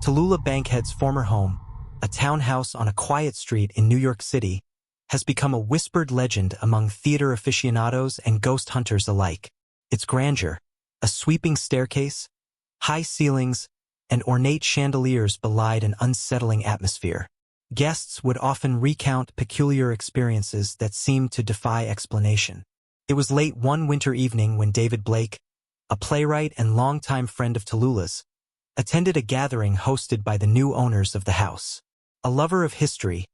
Tallulah Bankhead's former home, a townhouse on a quiet street in New York City, has become a whispered legend among theater aficionados and ghost hunters alike. Its grandeur, a sweeping staircase, high ceilings, and ornate chandeliers belied an unsettling atmosphere. Guests would often recount peculiar experiences that seemed to defy explanation. It was late one winter evening when David Blake, a playwright and longtime friend of Tallulah's, attended a gathering hosted by the new owners of the house. A lover of history,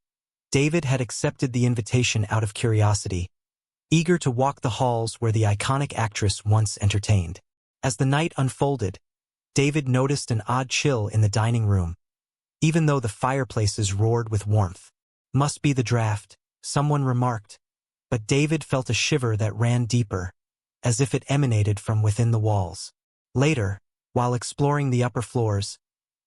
David had accepted the invitation out of curiosity, eager to walk the halls where the iconic actress once entertained. As the night unfolded, David noticed an odd chill in the dining room, even though the fireplaces roared with warmth. "Must be the draft," someone remarked, but David felt a shiver that ran deeper, as if it emanated from within the walls. Later, while exploring the upper floors,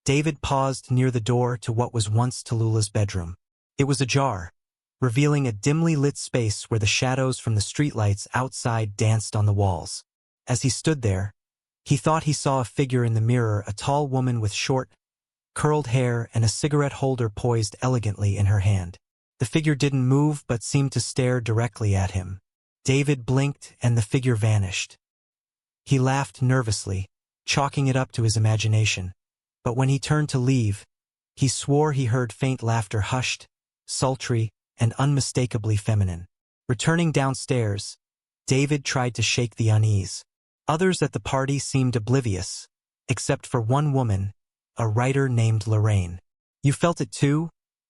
David paused near the door to what was once Tallulah's bedroom. It was ajar, revealing a dimly lit space where the shadows from the streetlights outside danced on the walls. As he stood there, he thought he saw a figure in the mirror, a tall woman with short, curled hair and a cigarette holder poised elegantly in her hand. The figure didn't move but seemed to stare directly at him. David blinked and the figure vanished. He laughed nervously, chalking it up to his imagination. But when he turned to leave, he swore he heard faint laughter, hushed, sultry, and unmistakably feminine. Returning downstairs, David tried to shake the unease. Others at the party seemed oblivious, except for one woman, a writer named Lorraine. "You felt it too,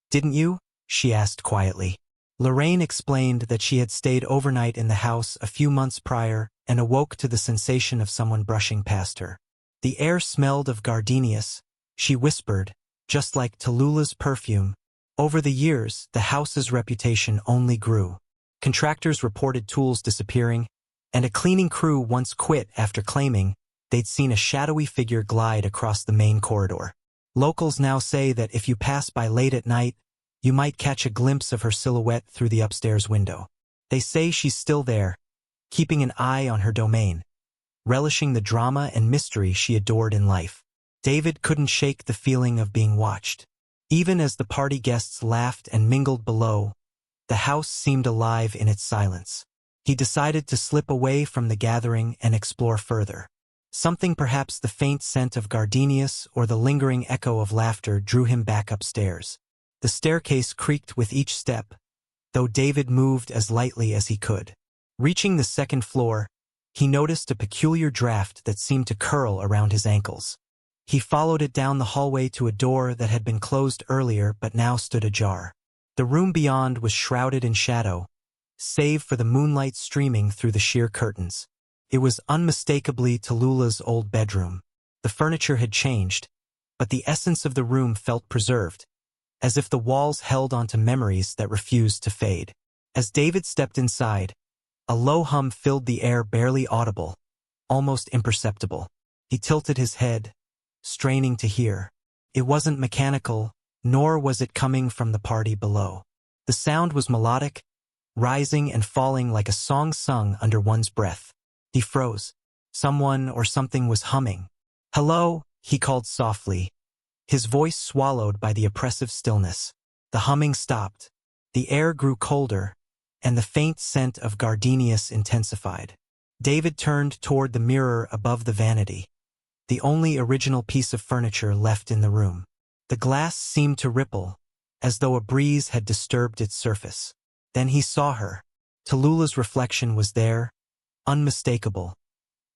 didn't you?" she asked quietly. Lorraine explained that she had stayed overnight in the house a few months prior and awoke to the sensation of someone brushing past her. "The air smelled of gardenias," she whispered, "just like Tallulah's perfume." Over the years, the house's reputation only grew. Contractors reported tools disappearing, and a cleaning crew once quit after claiming they'd seen a shadowy figure glide across the main corridor. Locals now say that if you pass by late at night, you might catch a glimpse of her silhouette through the upstairs window. They say she's still there, keeping an eye on her domain, relishing the drama and mystery she adored in life. David couldn't shake the feeling of being watched. Even as the party guests laughed and mingled below, the house seemed alive in its silence. He decided to slip away from the gathering and explore further. Something, perhaps the faint scent of gardenias or the lingering echo of laughter, drew him back upstairs. The staircase creaked with each step, though David moved as lightly as he could. Reaching the second floor, he noticed a peculiar draft that seemed to curl around his ankles. He followed it down the hallway to a door that had been closed earlier but now stood ajar. The room beyond was shrouded in shadow, save for the moonlight streaming through the sheer curtains. It was unmistakably Tallulah's old bedroom. The furniture had changed, but the essence of the room felt preserved, as if the walls held onto memories that refused to fade. As David stepped inside, a low hum filled the air, barely audible, almost imperceptible. He tilted his head, straining to hear. It wasn't mechanical, nor was it coming from the party below. The sound was melodic, rising and falling like a song sung under one's breath. He froze. Someone or something was humming. "Hello," he called softly, his voice swallowed by the oppressive stillness. The humming stopped. The air grew colder, and the faint scent of gardenias intensified. David turned toward the mirror above the vanity, the only original piece of furniture left in the room. The glass seemed to ripple, as though a breeze had disturbed its surface. Then he saw her. Tallulah's reflection was there, unmistakable,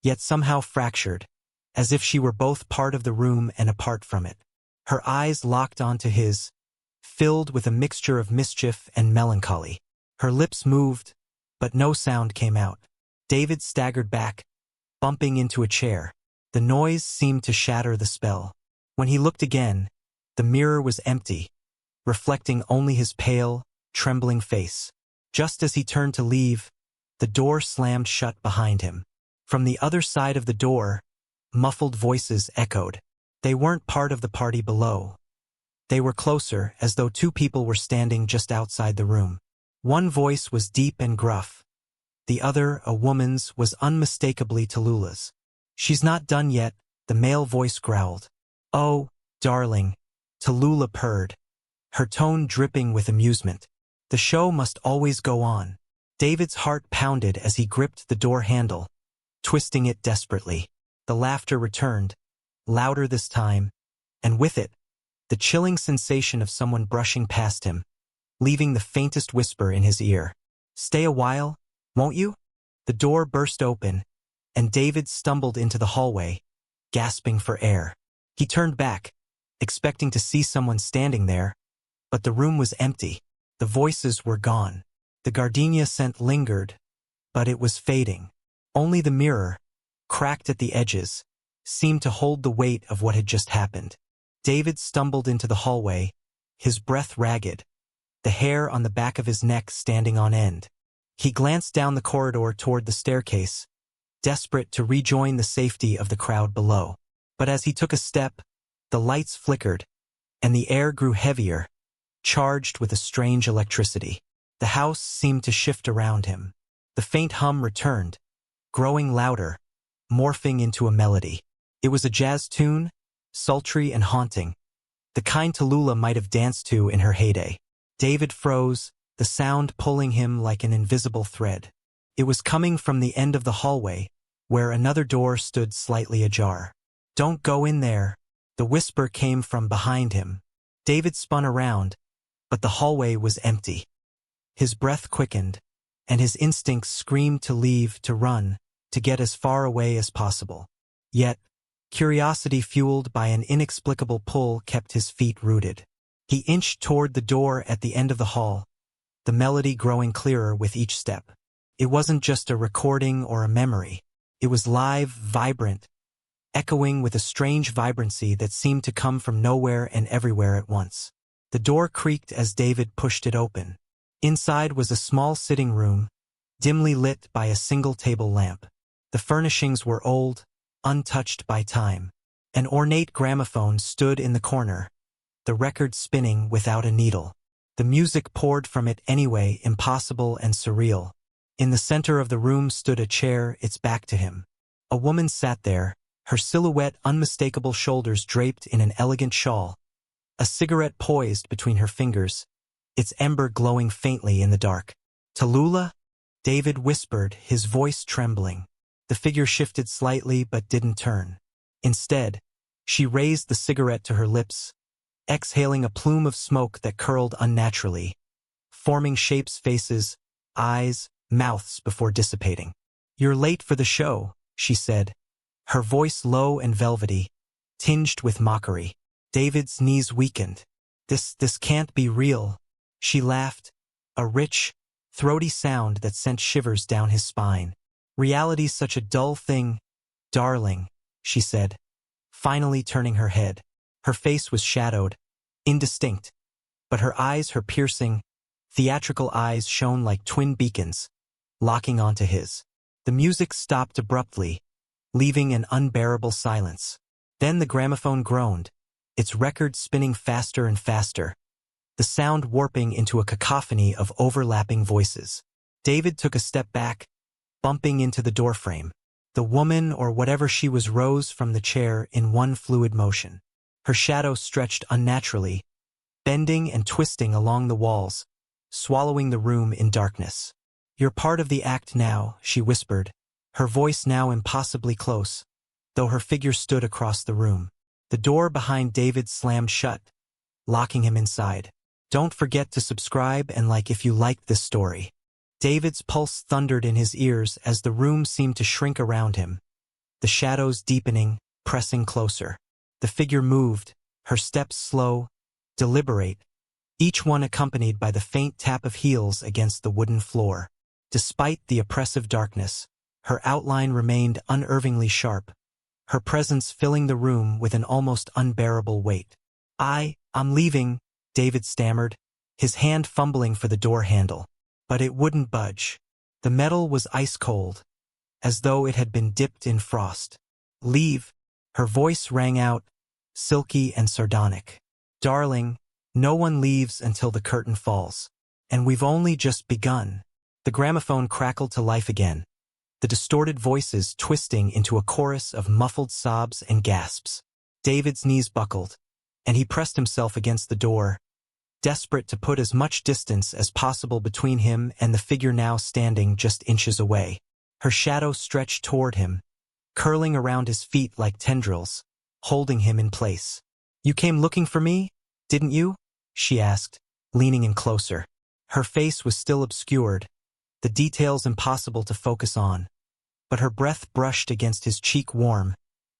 yet somehow fractured, as if she were both part of the room and apart from it. Her eyes locked onto his, filled with a mixture of mischief and melancholy. Her lips moved, but no sound came out. David staggered back, bumping into a chair. The noise seemed to shatter the spell. When he looked again, the mirror was empty, reflecting only his pale, trembling face. Just as he turned to leave, the door slammed shut behind him. From the other side of the door, muffled voices echoed. They weren't part of the party below. They were closer, as though two people were standing just outside the room. One voice was deep and gruff. The other, a woman's, was unmistakably Tallulah's. "She's not done yet," the male voice growled. "Oh, Darling, Tallulah purred, her tone dripping with amusement. The show must always go on. David's heart pounded as he gripped the door handle, twisting it desperately. The laughter returned, louder this time, and with it, the chilling sensation of someone brushing past him, leaving the faintest whisper in his ear. "Stay a while, won't you?" The door burst open, and David stumbled into the hallway, gasping for air. He turned back, expecting to see someone standing there, but the room was empty. The voices were gone. The gardenia scent lingered, but it was fading. Only the mirror, cracked at the edges, seemed to hold the weight of what had just happened. David stumbled into the hallway, his breath ragged, the hair on the back of his neck standing on end. He glanced down the corridor toward the staircase, desperate to rejoin the safety of the crowd below. But as he took a step, the lights flickered, and the air grew heavier, charged with a strange electricity. The house seemed to shift around him. The faint hum returned, growing louder, morphing into a melody. It was a jazz tune, sultry and haunting, the kind Talula might have danced to in her heyday. David froze, the sound pulling him like an invisible thread. It was coming from the end of the hallway, where another door stood slightly ajar. "Don't go in there," the whisper came from behind him. David spun around, but the hallway was empty. His breath quickened, and his instincts screamed to leave, to run, to get as far away as possible. Yet, curiosity fueled by an inexplicable pull kept his feet rooted. He inched toward the door at the end of the hall, the melody growing clearer with each step. It wasn't just a recording or a memory. It was live, vibrant, echoing with a strange vibrancy that seemed to come from nowhere and everywhere at once. The door creaked as David pushed it open. Inside was a small sitting room, dimly lit by a single table lamp. The furnishings were old, untouched by time. An ornate gramophone stood in the corner, the record spinning without a needle. The music poured from it anyway, impossible and surreal. In the center of the room stood a chair, its back to him. A woman sat there, her silhouette unmistakable, shoulders draped in an elegant shawl, a cigarette poised between her fingers, its ember glowing faintly in the dark. "Talula?" David whispered, his voice trembling. The figure shifted slightly but didn't turn. Instead, she raised the cigarette to her lips, exhaling a plume of smoke that curled unnaturally, forming shapes, faces, eyes, mouths before dissipating. "You're late for the show," she said, her voice low and velvety, tinged with mockery. David's knees weakened. This can't be real." She laughed, a rich, throaty sound that sent shivers down his spine. "Reality's such a dull thing, darling," she said, finally turning her head. Her face was shadowed, indistinct, but her eyes, her piercing, theatrical eyes, shone like twin beacons, locking onto his. The music stopped abruptly, leaving an unbearable silence. Then the gramophone groaned, its record spinning faster and faster, the sound warping into a cacophony of overlapping voices. David took a step back, bumping into the doorframe. The woman, or whatever she was, rose from the chair in one fluid motion. Her shadow stretched unnaturally, bending and twisting along the walls, swallowing the room in darkness. "You're part of the act now," she whispered, her voice now impossibly close, though her figure stood across the room. The door behind David slammed shut, locking him inside. "Don't forget to subscribe and like if you liked this story." David's pulse thundered in his ears as the room seemed to shrink around him, the shadows deepening, pressing closer. The figure moved, her steps slow, deliberate, each one accompanied by the faint tap of heels against the wooden floor. Despite the oppressive darkness, her outline remained unervingly sharp, her presence filling the room with an almost unbearable weight. I'm leaving," David stammered, his hand fumbling for the door handle. But it wouldn't budge. The metal was ice cold, as though it had been dipped in frost. "Leave," her voice rang out, silky and sardonic. "Darling, no one leaves until the curtain falls. And we've only just begun." The gramophone crackled to life again, the distorted voices twisting into a chorus of muffled sobs and gasps. David's knees buckled, and he pressed himself against the door, desperate to put as much distance as possible between him and the figure now standing just inches away. Her shadow stretched toward him, curling around his feet like tendrils, holding him in place. "You came looking for me, didn't you?" she asked, leaning in closer. Her face was still obscured, the details impossible to focus on, but her breath brushed against his cheek warm,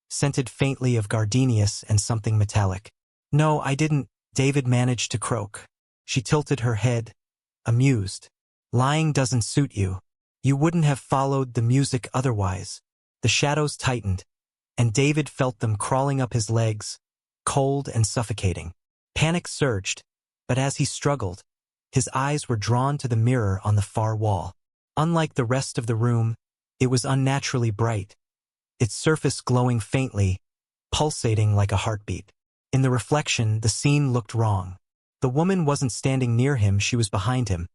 scented faintly of gardenias and something metallic. "No, I didn't," David managed to croak. She tilted her head, amused. "Lying doesn't suit you. You wouldn't have followed the music otherwise." The shadows tightened, and David felt them crawling up his legs, cold and suffocating. Panic surged, but as he struggled, his eyes were drawn to the mirror on the far wall. Unlike the rest of the room, it was unnaturally bright, its surface glowing faintly, pulsating like a heartbeat. In the reflection, the scene looked wrong. The woman wasn't standing near him, she was behind him,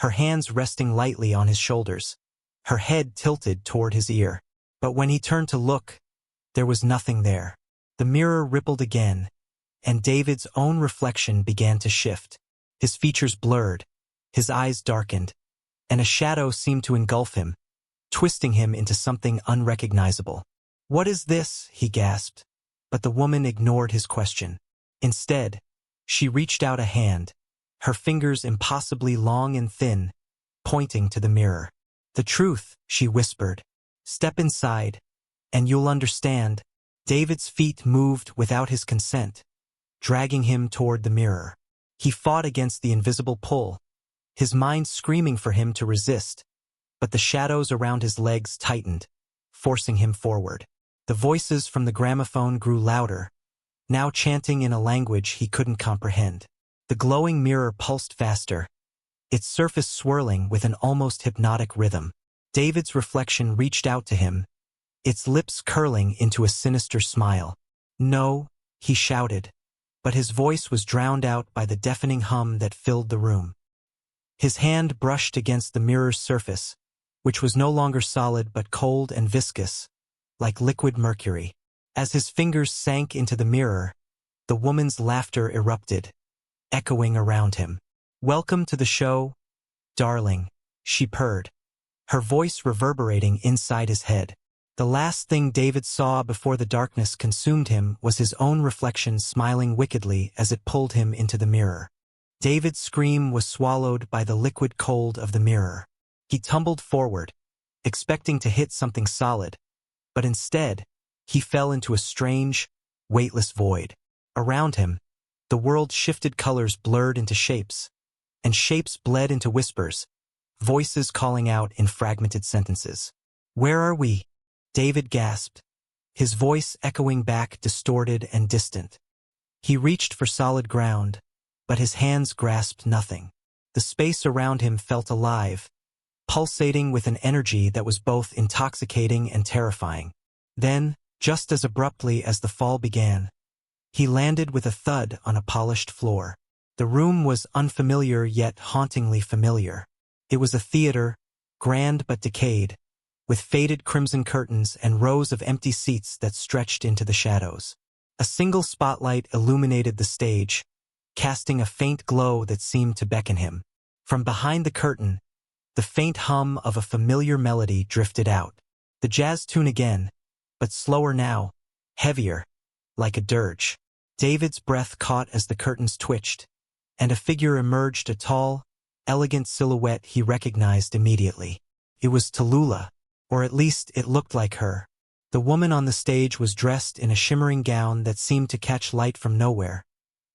her hands resting lightly on his shoulders, her head tilted toward his ear. But when he turned to look, there was nothing there. The mirror rippled again, and David's own reflection began to shift. His features blurred, his eyes darkened, and a shadow seemed to engulf him, twisting him into something unrecognizable. "What is this?" he gasped. But the woman ignored his question. Instead, she reached out a hand, her fingers impossibly long and thin, pointing to the mirror. "The truth," she whispered. "Step inside, and you'll understand." David's feet moved without his consent, dragging him toward the mirror. He fought against the invisible pull, his mind screaming for him to resist, but the shadows around his legs tightened, forcing him forward. The voices from the gramophone grew louder, now chanting in a language he couldn't comprehend. The glowing mirror pulsed faster, its surface swirling with an almost hypnotic rhythm. David's reflection reached out to him, its lips curling into a sinister smile. "No," he shouted, but his voice was drowned out by the deafening hum that filled the room. His hand brushed against the mirror's surface, which was no longer solid but cold and viscous, like liquid mercury. As his fingers sank into the mirror, the woman's laughter erupted, echoing around him. "Welcome to the show, darling," she purred, her voice reverberating inside his head. The last thing David saw before the darkness consumed him was his own reflection smiling wickedly as it pulled him into the mirror. David's scream was swallowed by the liquid cold of the mirror. He tumbled forward, expecting to hit something solid, but instead, he fell into a strange, weightless void. Around him, the world shifted, colors blurred into shapes, and shapes bled into whispers, voices calling out in fragmented sentences. "Where are we?" David gasped, his voice echoing back distorted and distant. He reached for solid ground, but his hands grasped nothing. The space around him felt alive, pulsating with an energy that was both intoxicating and terrifying. Then, just as abruptly as the fall began, he landed with a thud on a polished floor. The room was unfamiliar yet hauntingly familiar. It was a theater, grand but decayed, with faded crimson curtains and rows of empty seats that stretched into the shadows. A single spotlight illuminated the stage, casting a faint glow that seemed to beckon him. From behind the curtain, the faint hum of a familiar melody drifted out. The jazz tune again, but slower now, heavier, like a dirge. David's breath caught as the curtains twitched, and a figure emerged, a tall, elegant silhouette he recognized immediately. It was Talula, or at least it looked like her. The woman on the stage was dressed in a shimmering gown that seemed to catch light from nowhere,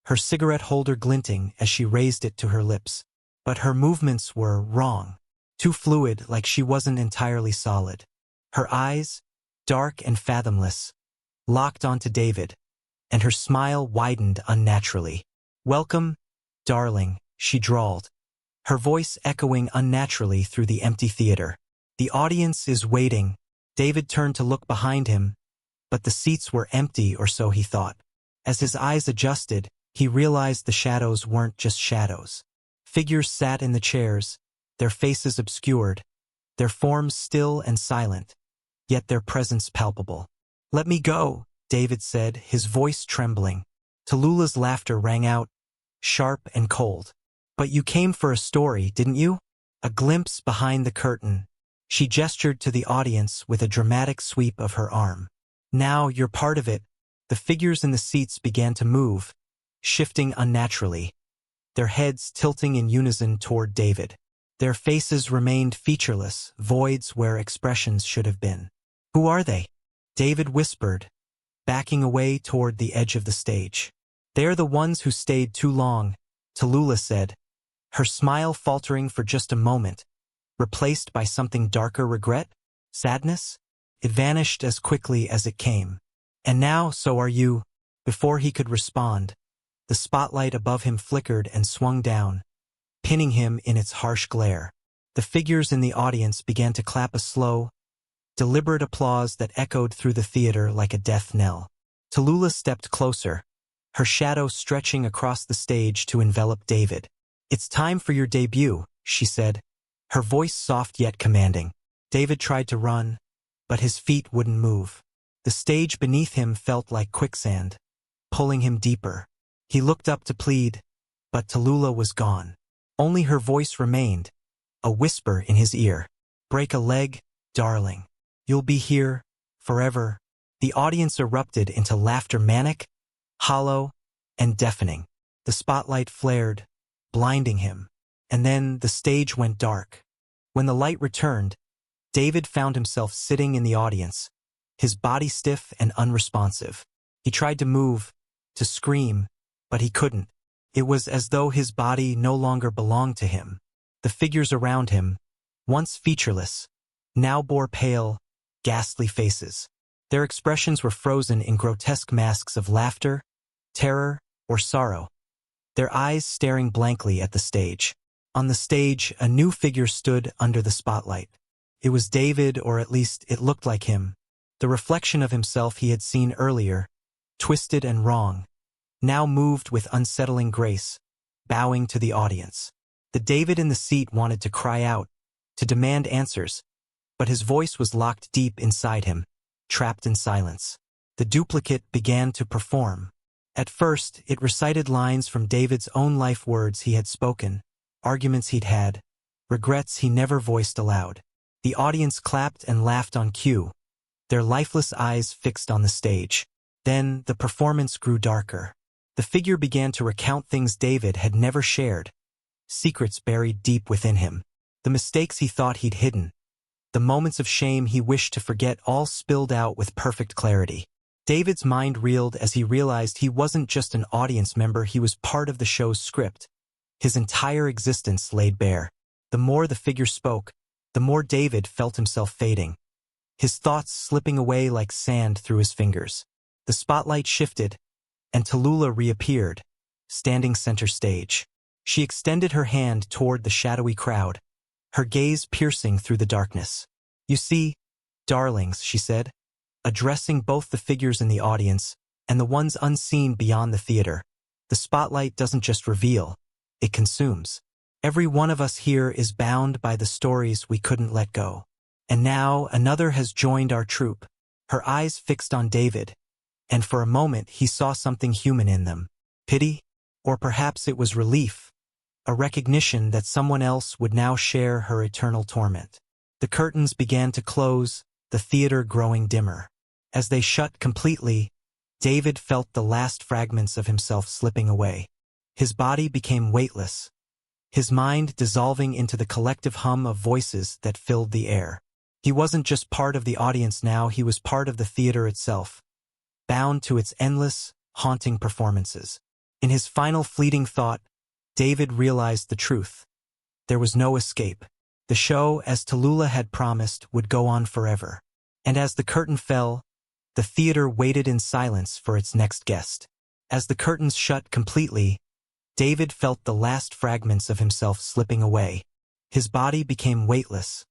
her cigarette holder glinting as she raised it to her lips. But her movements were wrong, too fluid, like she wasn't entirely solid. Her eyes, dark and fathomless, locked onto David, and her smile widened unnaturally. "Welcome, darling," she drawled, her voice echoing unnaturally through the empty theater. "The audience is waiting." David turned to look behind him, but the seats were empty, or so he thought. As his eyes adjusted, he realized the shadows weren't just shadows. Figures sat in the chairs, their faces obscured, their forms still and silent, yet their presence palpable. "Let me go," David said, his voice trembling. Tallulah's laughter rang out, sharp and cold. But you came for a story, didn't you? A glimpse behind the curtain. She gestured to the audience with a dramatic sweep of her arm. Now you're part of it. The figures in the seats began to move, shifting unnaturally, their heads tilting in unison toward David. Their faces remained featureless, voids where expressions should have been. Who are they? David whispered, backing away toward the edge of the stage. They're the ones who stayed too long, Tallulah said, her smile faltering for just a moment, replaced by something darker. Regret? Sadness? It vanished as quickly as it came. And now, so are you. Before he could respond, the spotlight above him flickered and swung down, pinning him in its harsh glare. The figures in the audience began to clap a slow, deliberate applause that echoed through the theater like a death knell. Tallulah stepped closer, her shadow stretching across the stage to envelop David. It's time for your debut, she said, her voice soft yet commanding. David tried to run, but his feet wouldn't move. The stage beneath him felt like quicksand, pulling him deeper. He looked up to plead, but Tallulah was gone. Only her voice remained, a whisper in his ear. Break a leg, darling. You'll be here, forever. The audience erupted into laughter, manic, hollow, and deafening. The spotlight flared, blinding him. And then the stage went dark. When the light returned, David found himself sitting in the audience, his body stiff and unresponsive. He tried to move, to scream, but he couldn't. It was as though his body no longer belonged to him. The figures around him, once featureless, now bore pale, ghastly faces. Their expressions were frozen in grotesque masks of laughter, terror, or sorrow, their eyes staring blankly at the stage. On the stage, a new figure stood under the spotlight. It was David, or at least it looked like him, the reflection of himself he had seen earlier, twisted and wrong, now moved with unsettling grace, bowing to the audience. The David in the seat wanted to cry out, to demand answers, but his voice was locked deep inside him, trapped in silence. The duplicate began to perform. At first, it recited lines from David's own life, words he had spoken, arguments he'd had, regrets he never voiced aloud. The audience clapped and laughed on cue, their lifeless eyes fixed on the stage. Then the performance grew darker. The figure began to recount things David had never shared, secrets buried deep within him, the mistakes he thought he'd hidden, the moments of shame he wished to forget, all spilled out with perfect clarity. David's mind reeled as he realized he wasn't just an audience member, he was part of the show's script. His entire existence laid bare. The more the figure spoke, the more David felt himself fading, his thoughts slipping away like sand through his fingers. The spotlight shifted, and Tallulah reappeared, standing center stage. She extended her hand toward the shadowy crowd, her gaze piercing through the darkness. You see, darlings, she said, addressing both the figures in the audience and the ones unseen beyond the theater. The spotlight doesn't just reveal, it consumes. Every one of us here is bound by the stories we couldn't let go. And now another has joined our troupe, her eyes fixed on David, and for a moment he saw something human in them. Pity? Or perhaps it was relief, a recognition that someone else would now share her eternal torment. The curtains began to close, the theater growing dimmer. As they shut completely, David felt the last fragments of himself slipping away. His body became weightless, his mind dissolving into the collective hum of voices that filled the air. He wasn't just part of the audience now, he was part of the theater itself, bound to its endless, haunting performances. In his final fleeting thought, David realized the truth. There was no escape. The show, as Tallulah had promised, would go on forever. And as the curtain fell, the theater waited in silence for its next guest. As the curtains shut completely, David felt the last fragments of himself slipping away. His body became weightless,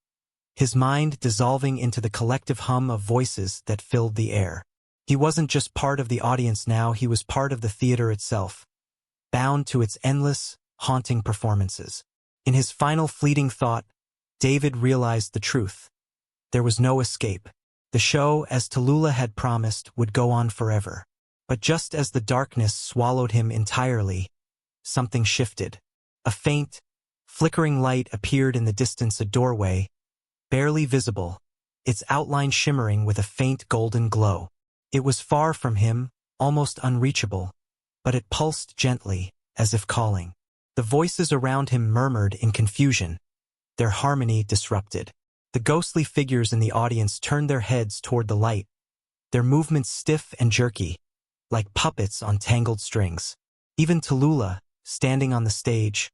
his mind dissolving into the collective hum of voices that filled the air. He wasn't just part of the audience now, he was part of the theater itself, bound to its endless, haunting performances. In his final fleeting thought, David realized the truth. There was no escape. The show, as Tallulah had promised, would go on forever. But just as the darkness swallowed him entirely, something shifted. A faint, flickering light appeared in the distance, a doorway, barely visible, its outline shimmering with a faint golden glow. It was far from him, almost unreachable, but it pulsed gently, as if calling. The voices around him murmured in confusion, their harmony disrupted. The ghostly figures in the audience turned their heads toward the light, their movements stiff and jerky, like puppets on tangled strings. Even Tallulah, standing on the stage,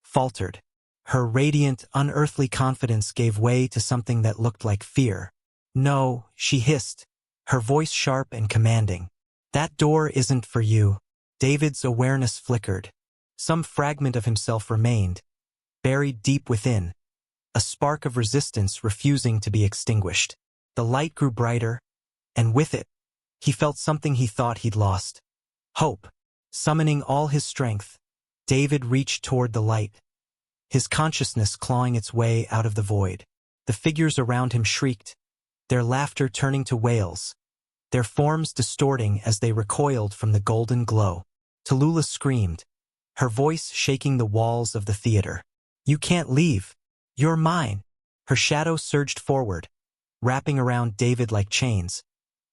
faltered. Her radiant, unearthly confidence gave way to something that looked like fear. "No," she hissed, her voice sharp and commanding. "That door isn't for you." David's awareness flickered. Some fragment of himself remained, buried deep within, a spark of resistance refusing to be extinguished. The light grew brighter, and with it, he felt something he thought he'd lost. Hope. Summoning all his strength, David reached toward the light, his consciousness clawing its way out of the void. The figures around him shrieked, their laughter turning to wails, their forms distorting as they recoiled from the golden glow. Tallulah screamed, her voice shaking the walls of the theater. "You can't leave. You're mine." Her shadow surged forward, wrapping around David like chains,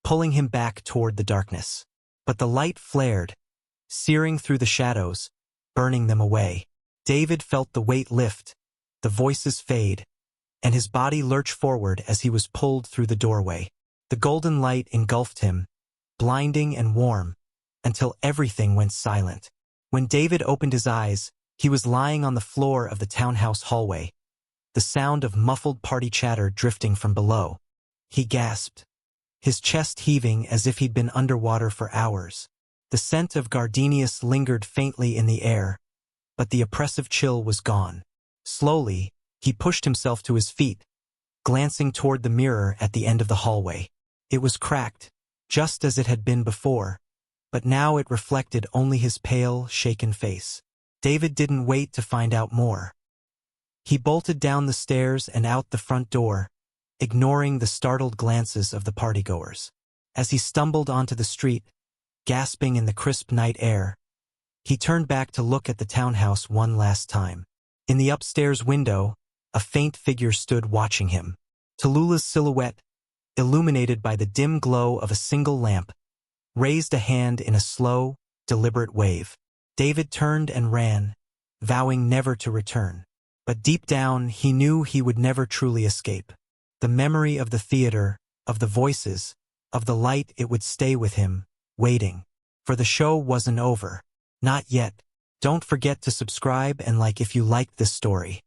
pulling him back toward the darkness. But the light flared, searing through the shadows, burning them away. David felt the weight lift, the voices fade, and his body lurch forward as he was pulled through the doorway. The golden light engulfed him, blinding and warm, until everything went silent. When David opened his eyes, he was lying on the floor of the townhouse hallway, the sound of muffled party chatter drifting from below. He gasped, his chest heaving as if he'd been underwater for hours. The scent of gardenias lingered faintly in the air, but the oppressive chill was gone. Slowly, he pushed himself to his feet, glancing toward the mirror at the end of the hallway. It was cracked, just as it had been before, but now it reflected only his pale, shaken face. David didn't wait to find out more. He bolted down the stairs and out the front door, ignoring the startled glances of the partygoers. As he stumbled onto the street, gasping in the crisp night air, he turned back to look at the townhouse one last time. In the upstairs window, a faint figure stood watching him. Tallulah's silhouette, illuminated by the dim glow of a single lamp, raised a hand in a slow, deliberate wave. David turned and ran, vowing never to return. But deep down, he knew he would never truly escape. The memory of the theater, of the voices, of the light, it would stay with him, waiting. For the show wasn't over. Not yet. Don't forget to subscribe and like if you liked this story.